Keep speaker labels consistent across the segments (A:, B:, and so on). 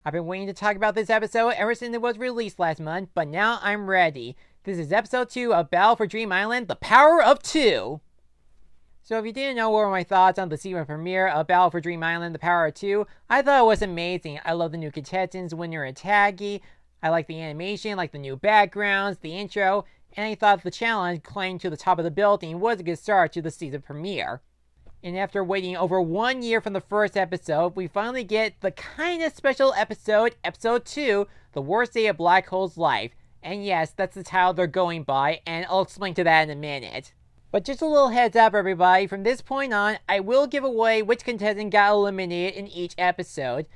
A: I've been waiting to talk about this episode ever since it was released last month, but now I'm ready. This is episode 2 of Battle for Dream Island, The Power of Two. So if you didn't know what were my thoughts on the season premiere of Battle for Dream Island, The Power of Two, I thought it was amazing. I love the new contestants, Winner and Taggy. I like the animation, like the new backgrounds, the intro, and I thought the challenge, climbing to the top of the building, was a good start to the season premiere. And after waiting over 1 year from the first episode, we finally get the kind of special episode, episode 2, The Worst Day of Black Hole's Life. And yes, that's the title they're going by, and I'll explain to that in a minute. But just a little heads up everybody, from this point on, I will give away which contestant got eliminated in each episode.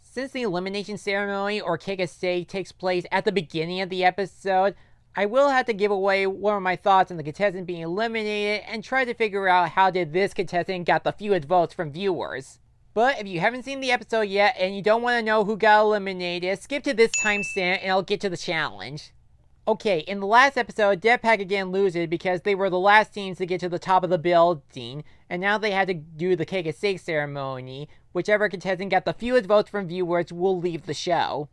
A: Since the elimination ceremony or cake of steak takes place at the beginning of the episode, I will have to give away one of my thoughts on the contestant being eliminated and try to figure out how did this contestant got the fewest votes from viewers. But if you haven't seen the episode yet and you don't want to know who got eliminated, skip to this timestamp and I'll get to the challenge. Okay, in the last episode, Jetpack again loses because they were the last teams to get to the top of the building, and now they had to do the cake and steak ceremony. Whichever contestant got the fewest votes from viewers will leave the show,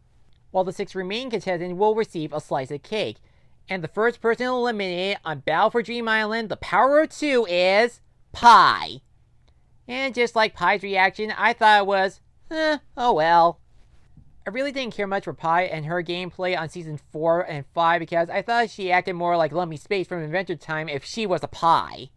A: while the 6 remaining contestants will receive a slice of cake. And the first person eliminated on Battle for Dream Island, The Power of Two, is Pie. And just like Pie's reaction, I thought it was, oh well. I really didn't care much for Pie and her gameplay on season 4 and 5 because I thought she acted more like Lumpy Space from Adventure Time if she was a Pie.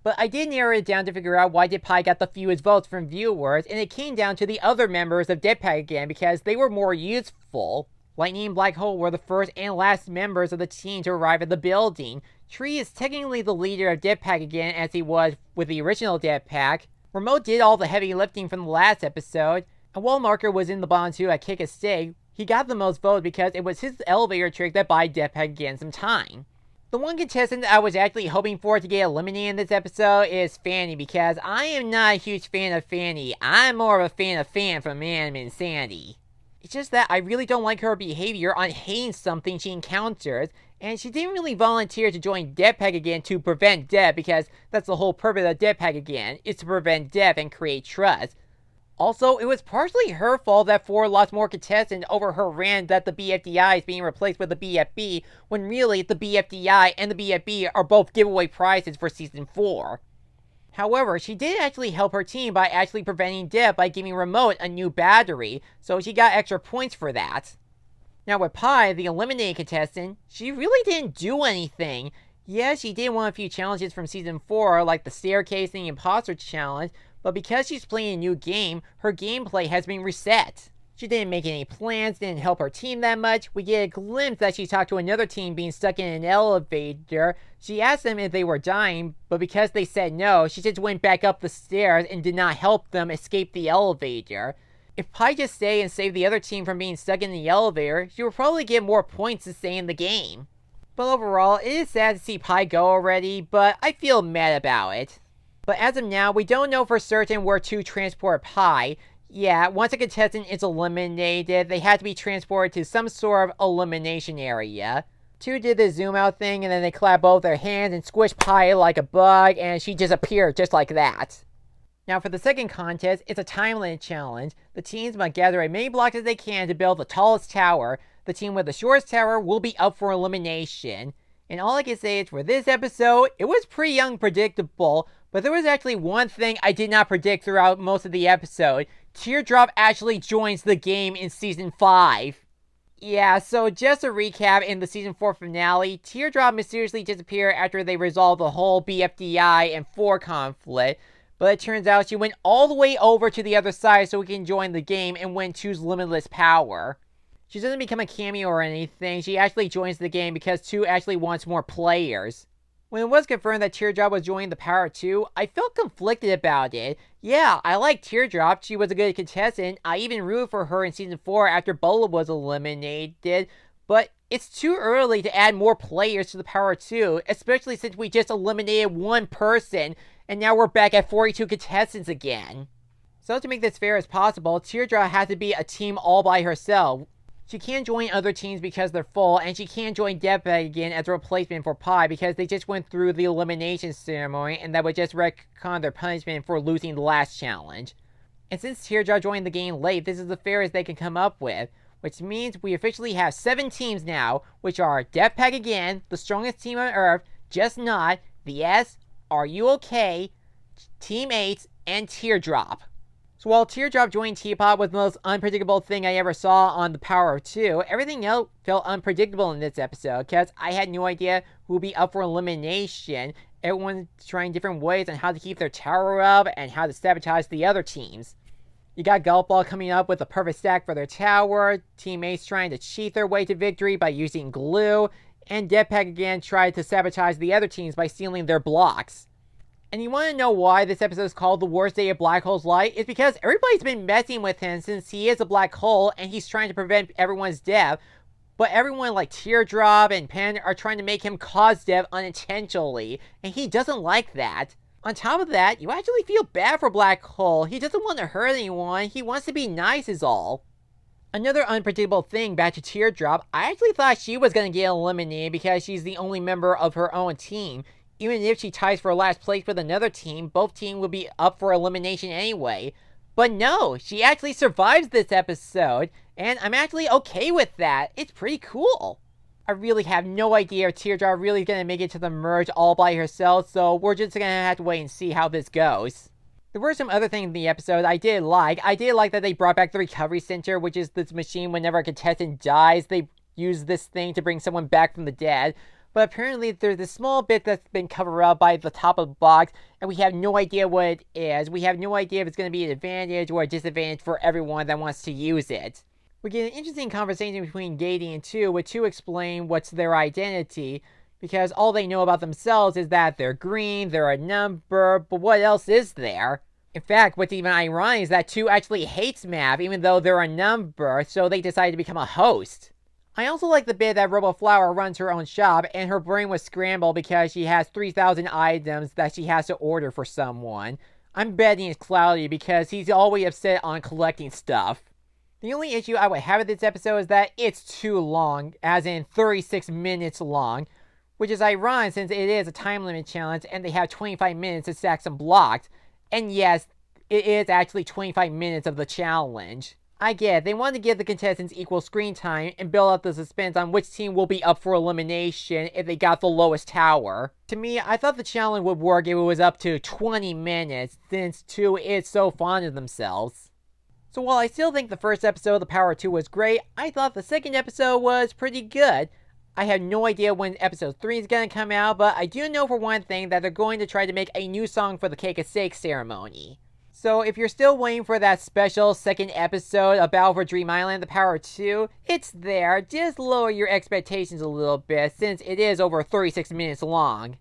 A: But I did narrow it down to figure out why did Pie got the fewest votes from viewers, and it came down to the other members of Jetpack again because they were more useful. Lightning and Black Hole were the first and last members of the team to arrive at the building. Tree is technically the leader of Jetpack again as he was with the original Jetpack. Remote did all the heavy lifting from the last episode. And while Marker was in the bottom 2 at Kick a Stay, he got the most votes because it was his elevator trick that bought Jetpack again some time. The one contestant I was actually hoping for to get eliminated in this episode is Fanny because I am not a huge fan of Fanny. I'm more of a fan of Fan from Anime Insanity. It's just that I really don't like her behavior on hating something she encounters, and she didn't really volunteer to join Jetpack again to prevent death because that's the whole purpose of Jetpack again, is to prevent death and create trust. Also, it was partially her fault that 4 lost more contestants over her rant that the BFDI is being replaced with the BFB, when really the BFDI and the BFB are both giveaway prizes for Season 4. However, she did actually help her team by actually preventing death by giving Remote a new battery, so she got extra points for that. Now with Pie, the eliminated contestant, she really didn't do anything. Yeah, she did win a few challenges from Season 4, like the Staircase and the Imposter Challenge, but because she's playing a new game, her gameplay has been reset. She didn't make any plans, didn't help her team that much. We get a glimpse that she talked to another team being stuck in an elevator. She asked them if they were dying, but because they said no, she just went back up the stairs and did not help them escape the elevator. If Pie just stayed and saved the other team from being stuck in the elevator, she would probably get more points to stay in the game. But overall, it is sad to see Pie go already, but I feel mad about it. But as of now, we don't know for certain where to transport Pie. Yeah, once a contestant is eliminated, they had to be transported to some sort of elimination area. 2 did the zoom out thing and then they clapped both their hands and squished Pie like a bug and she disappeared just like that. Now for the second contest, it's a time limit challenge. The teams must gather as many blocks as they can to build the tallest tower. The team with the shortest tower will be up for elimination. And all I can say is for this episode, it was pretty unpredictable, but there was actually one thing I did not predict throughout most of the episode. Teardrop actually joins the game in Season 5. Yeah, so just to recap, in the Season 4 finale, Teardrop mysteriously disappeared after they resolved the whole BFDI and 4 conflict, but it turns out she went all the way over to the other side so we can join the game and win 2's limitless power. She doesn't become a cameo or anything, she actually joins the game because 2 actually wants more players. When it was confirmed that Teardrop was joining the Power 2, I felt conflicted about it. Yeah, I like Teardrop, she was a good contestant, I even rooted for her in Season 4 after Bola was eliminated, but it's too early to add more players to the Power 2, especially since we just eliminated 1 person, and now we're back at 42 contestants again. So to make this fair as possible, Teardrop has to be a team all by herself. She can't join other teams because they're full, and she can't join Jetpack again as a replacement for Pie because they just went through the elimination ceremony and that would just retcon their punishment for losing the last challenge. And since Teardrop joined the game late, this is the fairest they can come up with, which means we officially have 7 teams now, which are Death Pack again, the strongest team on Earth, Just Not, the S, Are You Okay, Team 8, and Teardrop. So while Teardrop joining TPOT was the most unpredictable thing I ever saw on The Power of Two, everything else felt unpredictable in this episode, because I had no idea who would be up for elimination. Everyone's trying different ways on how to keep their tower up and how to sabotage the other teams. You got Golf Ball coming up with a perfect stack for their tower, teammates trying to cheat their way to victory by using glue, and Deadpack again tried to sabotage the other teams by stealing their blocks. And you want to know why this episode is called The Worst Day of Black Hole's Life? It's because everybody's been messing with him since he is a black hole and he's trying to prevent everyone's death. But everyone like Teardrop and Pen are trying to make him cause death unintentionally, and he doesn't like that. On top of that, you actually feel bad for Black Hole. He doesn't want to hurt anyone, he wants to be nice is all. Another unpredictable thing back to Teardrop, I actually thought she was going to get eliminated because she's the only member of her own team. Even if she ties for last place with another team, both teams will be up for elimination anyway. But no, she actually survives this episode, and I'm actually okay with that. It's pretty cool. I really have no idea if Teardrop really is going to make it to the merge all by herself, so we're just going to have to wait and see how this goes. There were some other things in the episode I did like. I did like that they brought back the recovery center, which is this machine whenever a contestant dies, they use this thing to bring someone back from the dead. But apparently there's this small bit that's been covered up by the top of the box, and we have no idea what it is. We have no idea if it's going to be an advantage or a disadvantage for everyone that wants to use it. We get an interesting conversation between Gady and Two, with Two explain what's their identity, because all they know about themselves is that they're green, they're a number, but what else is there? In fact, what's even ironic is that Two actually hates math, even though they're a number, so they decided to become a host. I also like the bit that RoboFlower runs her own shop, and her brain was scrambled because she has 3,000 items that she has to order for someone. I'm betting it's Cloudy because he's always upset on collecting stuff. The only issue I would have with this episode is that it's too long, as in 36 minutes long, which is ironic since it is a time limit challenge and they have 25 minutes to stack some blocks. And yes, it is actually 25 minutes of the challenge. I get it, they want to give the contestants equal screen time and build up the suspense on which team will be up for elimination if they got the lowest tower. To me, I thought the challenge would work if it was up to 20 minutes, since Two is so fond of themselves. So while I still think the first episode of The Power of Two was great, I thought the second episode was pretty good. I have no idea when episode 3 is going to come out, but I do know for one thing that they're going to try to make a new song for the Cake of Steak ceremony. So if you're still waiting for that special second episode of Battle for Dream Island, The Power of Two, it's there. Just lower your expectations a little bit since it is over 36 minutes long.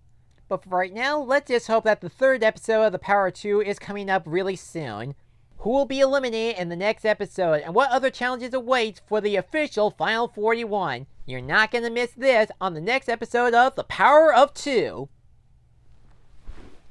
A: But for right now, let's just hope that the third episode of The Power of Two is coming up really soon. Who will be eliminated in the next episode, and what other challenges await for the official Final 41? You're not going to miss this on the next episode of The Power of Two.